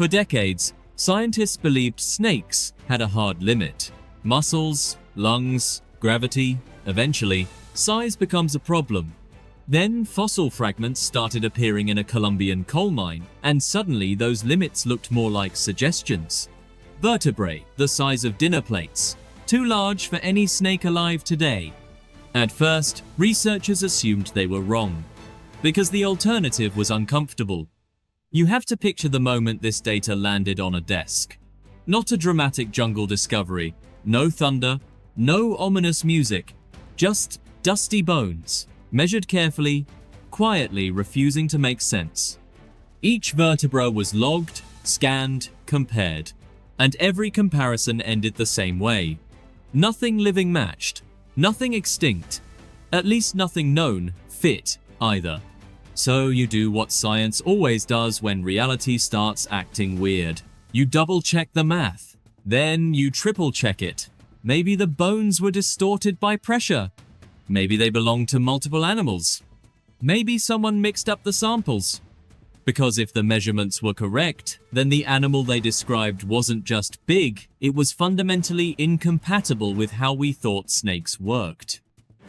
For decades, scientists believed snakes had a hard limit. Muscles, lungs, gravity. Eventually, size becomes a problem. Then fossil fragments started appearing in a Colombian coal mine, and suddenly those limits looked more like suggestions. Vertebrae, the size of dinner plates, too large for any snake alive today. At first, researchers assumed they were wrong, because the alternative was uncomfortable. You have to picture the moment this data landed on a desk. Not a dramatic jungle discovery, no thunder, no ominous music, just dusty bones, measured carefully, quietly refusing to make sense. Each vertebra was logged, scanned, compared, and every comparison ended the same way. Nothing living matched, nothing extinct, at least nothing known fit either. So you do what science always does when reality starts acting weird. You double-check the math, then you triple-check it. Maybe the bones were distorted by pressure. Maybe they belonged to multiple animals. Maybe someone mixed up the samples. Because if the measurements were correct, then the animal they described wasn't just big, it was fundamentally incompatible with how we thought snakes worked.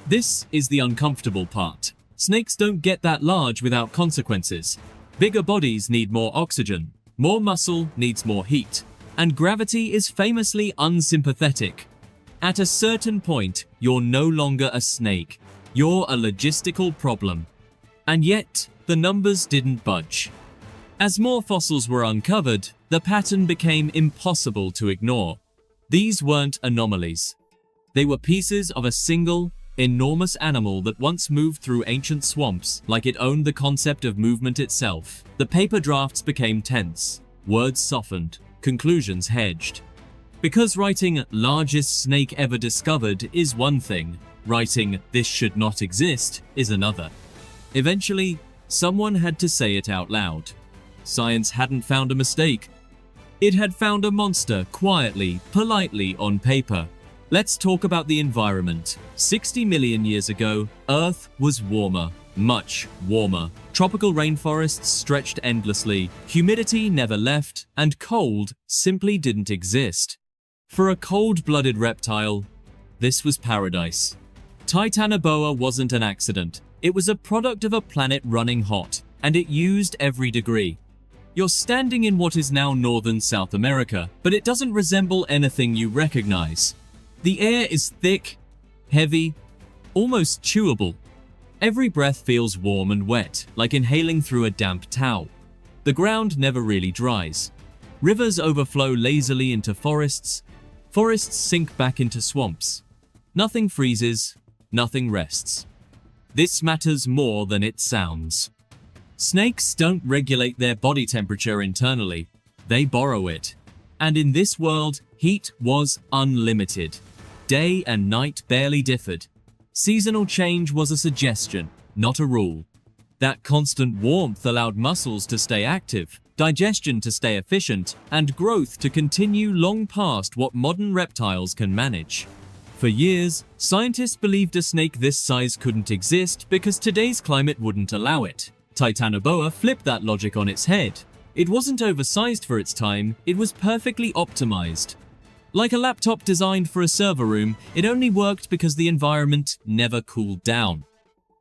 This is the uncomfortable part. Snakes don't get that large without consequences. Bigger bodies need more oxygen, more muscle needs more heat, and gravity is famously unsympathetic. At a certain point, you're no longer a snake. You're a logistical problem. And yet, the numbers didn't budge. As more fossils were uncovered, the pattern became impossible to ignore. These weren't anomalies. They were pieces of a single, enormous animal that once moved through ancient swamps like it owned the concept of movement itself. The paper drafts became tense, words softened, conclusions hedged. Because writing "largest snake ever discovered" is one thing, writing "this should not exist" is another. Eventually, someone had to say it out loud. Science hadn't found a mistake. It had found a monster quietly, politely on paper. Let's talk about the environment. 60 million years ago, Earth was warmer, much warmer. Tropical rainforests stretched endlessly, humidity never left, and cold simply didn't exist. For a cold-blooded reptile, this was paradise. Titanoboa wasn't an accident. It was a product of a planet running hot, and it used every degree. You're standing in what is now northern South America, but it doesn't resemble anything you recognize. The air is thick, heavy, almost chewable. Every breath feels warm and wet, like inhaling through a damp towel. The ground never really dries. Rivers overflow lazily into forests. Forests sink back into swamps. Nothing freezes, nothing rests. This matters more than it sounds. Snakes don't regulate their body temperature internally. They borrow it. And in this world, heat was unlimited. Day and night barely differed. Seasonal change was a suggestion, not a rule. That constant warmth allowed muscles to stay active, digestion to stay efficient, and growth to continue long past what modern reptiles can manage. For years, scientists believed a snake this size couldn't exist because today's climate wouldn't allow it. Titanoboa flipped that logic on its head. It wasn't oversized for its time, it was perfectly optimized. Like a laptop designed for a server room, it only worked because the environment never cooled down.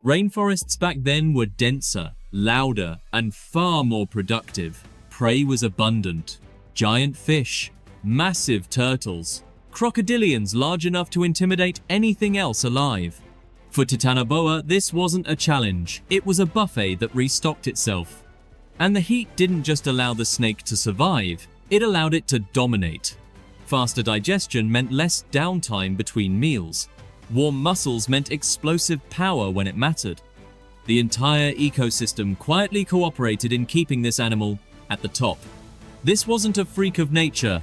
Rainforests back then were denser, louder, and far more productive. Prey was abundant. Giant fish, massive turtles, crocodilians large enough to intimidate anything else alive. For Titanoboa, this wasn't a challenge, it was a buffet that restocked itself. And the heat didn't just allow the snake to survive, it allowed it to dominate. Faster digestion meant less downtime between meals. Warm muscles meant explosive power when it mattered. The entire ecosystem quietly cooperated in keeping this animal at the top. This wasn't a freak of nature.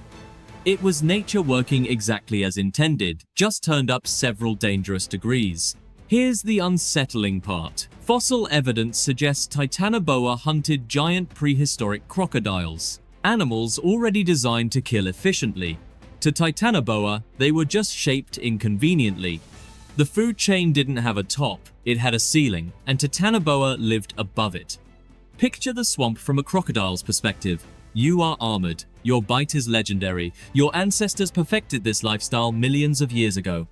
It was nature working exactly as intended, just turned up several dangerous degrees. Here's the unsettling part. Fossil evidence suggests Titanoboa hunted giant prehistoric crocodiles, animals already designed to kill efficiently. To Titanoboa, they were just shaped inconveniently. The food chain didn't have a top, it had a ceiling, and Titanoboa lived above it. Picture the swamp from a crocodile's perspective. You are armored. Your bite is legendary. Your ancestors perfected this lifestyle millions of years ago.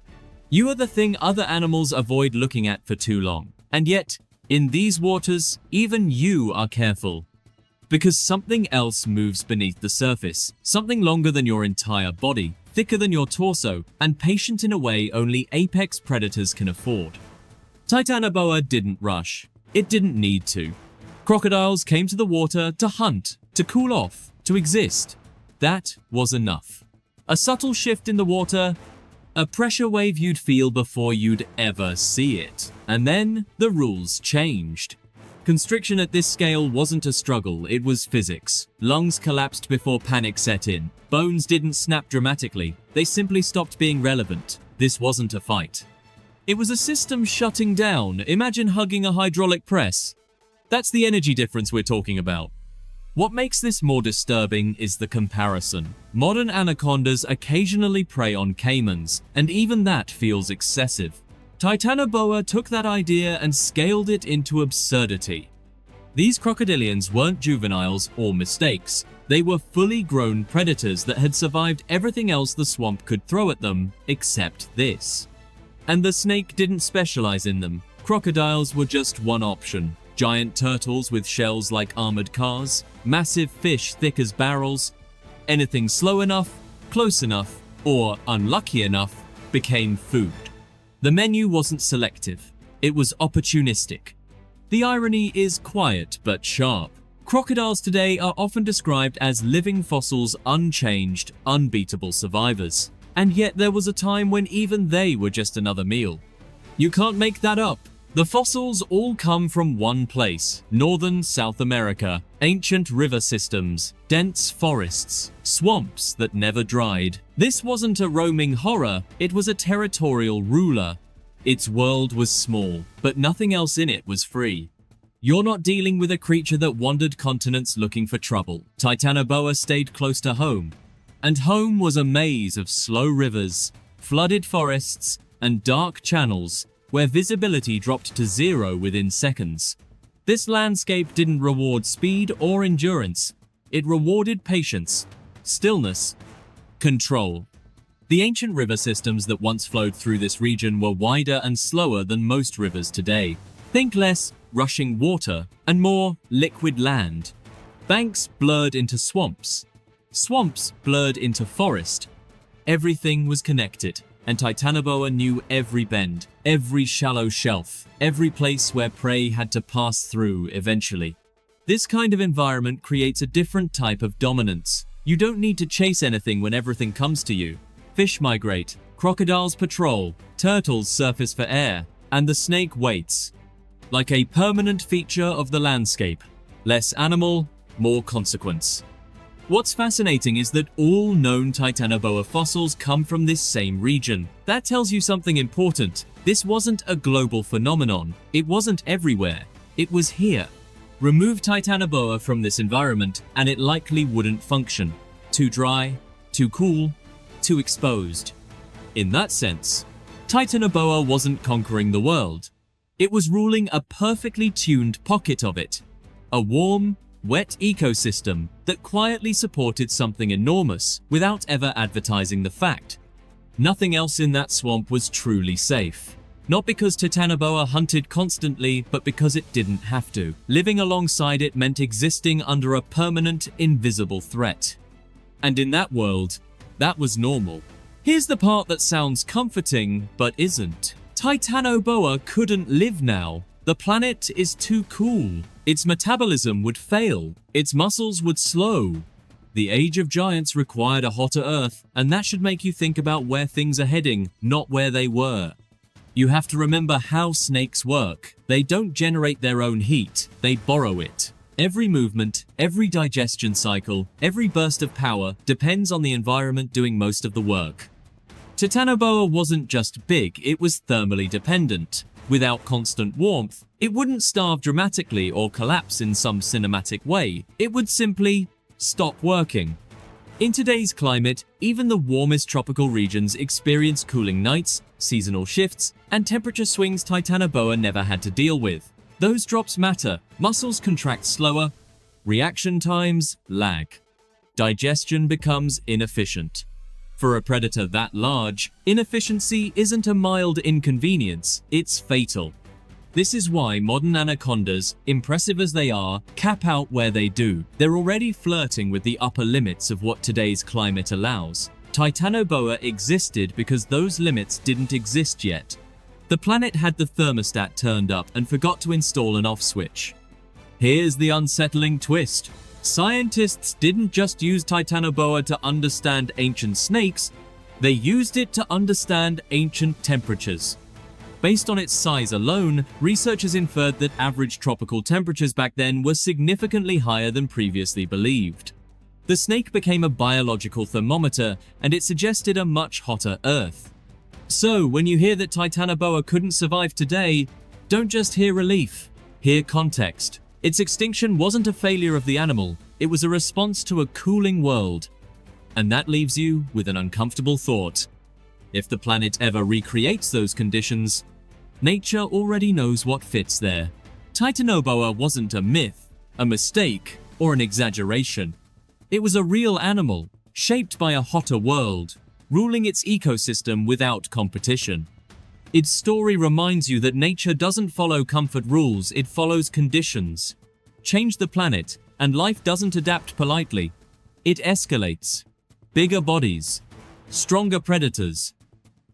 You are the thing other animals avoid looking at for too long. And yet, in these waters, even you are careful. Because something else moves beneath the surface. Something longer than your entire body, thicker than your torso, and patient in a way only apex predators can afford. Titanoboa didn't rush. It didn't need to. Crocodiles came to the water to hunt, to cool off, to exist. That was enough. A subtle shift in the water, a pressure wave you'd feel before you'd ever see it. And then the rules changed. Constriction at this scale wasn't a struggle, it was physics. Lungs collapsed before panic set in. Bones didn't snap dramatically, they simply stopped being relevant. This wasn't a fight. It was a system shutting down. Imagine hugging a hydraulic press. That's the energy difference we're talking about. What makes this more disturbing is the comparison. Modern anacondas occasionally prey on caimans, and even that feels excessive. Titanoboa took that idea and scaled it into absurdity. These crocodilians weren't juveniles or mistakes. They were fully grown predators that had survived everything else the swamp could throw at them, except this. And the snake didn't specialize in them. Crocodiles were just one option. Giant turtles with shells like armored cars, massive fish thick as barrels. Anything slow enough, close enough, or unlucky enough became food. The menu wasn't selective, it was opportunistic. The irony is quiet but sharp. Crocodiles today are often described as living fossils, unchanged, unbeatable survivors. And yet there was a time when even they were just another meal. You can't make that up. The fossils all come from one place, northern South America. Ancient river systems, dense forests, swamps that never dried. This wasn't a roaming horror, it was a territorial ruler. Its world was small, but nothing else in it was free. You're not dealing with a creature that wandered continents looking for trouble. Titanoboa stayed close to home. And home was a maze of slow rivers, flooded forests, and dark channels where visibility dropped to zero within seconds. This landscape didn't reward speed or endurance. It rewarded patience, stillness, control. The ancient river systems that once flowed through this region were wider and slower than most rivers today. Think less rushing water and more liquid land. Banks blurred into swamps. Swamps blurred into forest. Everything was connected, and Titanoboa knew every bend, every shallow shelf, every place where prey had to pass through eventually. This kind of environment creates a different type of dominance. You don't need to chase anything when everything comes to you. Fish migrate, crocodiles patrol, turtles surface for air, and the snake waits. Like a permanent feature of the landscape. Less animal, more consequence. What's fascinating is that all known Titanoboa fossils come from this same region. That tells you something important. This wasn't a global phenomenon. It wasn't everywhere. It was here. Remove Titanoboa from this environment and it likely wouldn't function. Too dry, too cool, too exposed. In that sense, Titanoboa wasn't conquering the world. It was ruling a perfectly tuned pocket of it. A warm, wet ecosystem that quietly supported something enormous without ever advertising the fact. Nothing else in that swamp was truly safe. Not because Titanoboa hunted constantly, but because it didn't have to. Living alongside it meant existing under a permanent, invisible threat. And in that world, that was normal. Here's the part that sounds comforting, but isn't. Titanoboa couldn't live now. The planet is too cool. Its metabolism would fail. Its muscles would slow. The age of giants required a hotter Earth, and that should make you think about where things are heading, not where they were. You have to remember how snakes work. They don't generate their own heat, they borrow it. Every movement, every digestion cycle, every burst of power depends on the environment doing most of the work. Titanoboa wasn't just big, it was thermally dependent. Without constant warmth, it wouldn't starve dramatically or collapse in some cinematic way. It would simply stop working. In today's climate, even the warmest tropical regions experience cooling nights, seasonal shifts, and temperature swings Titanoboa never had to deal with. Those drops matter. Muscles contract slower. Reaction times lag. Digestion becomes inefficient. For a predator that large, inefficiency isn't a mild inconvenience, it's fatal. This is why modern anacondas, impressive as they are, cap out where they do. They're already flirting with the upper limits of what today's climate allows. Titanoboa existed because those limits didn't exist yet. The planet had the thermostat turned up and forgot to install an off switch. Here's the unsettling twist. Scientists didn't just use Titanoboa to understand ancient snakes, they used it to understand ancient temperatures. Based on its size alone, researchers inferred that average tropical temperatures back then were significantly higher than previously believed. The snake became a biological thermometer, and it suggested a much hotter Earth. So, when you hear that Titanoboa couldn't survive today, don't just hear relief, hear context. Its extinction wasn't a failure of the animal, it was a response to a cooling world. And that leaves you with an uncomfortable thought. If the planet ever recreates those conditions, nature already knows what fits there. Titanoboa wasn't a myth, a mistake, or an exaggeration. It was a real animal, shaped by a hotter world, ruling its ecosystem without competition. Its story reminds you that nature doesn't follow comfort rules, it follows conditions. Change the planet, and life doesn't adapt politely. It escalates. Bigger bodies, stronger predators,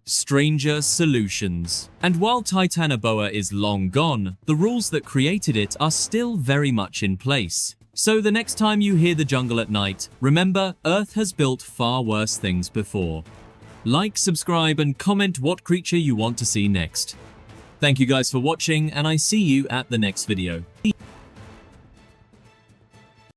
stranger solutions. And while Titanoboa is long gone, the rules that created it are still very much in place. So the next time you hear the jungle at night, remember, Earth has built far worse things before. Like, subscribe, and comment what creature you want to see next. Thank you guys for watching, and I see you at the next video.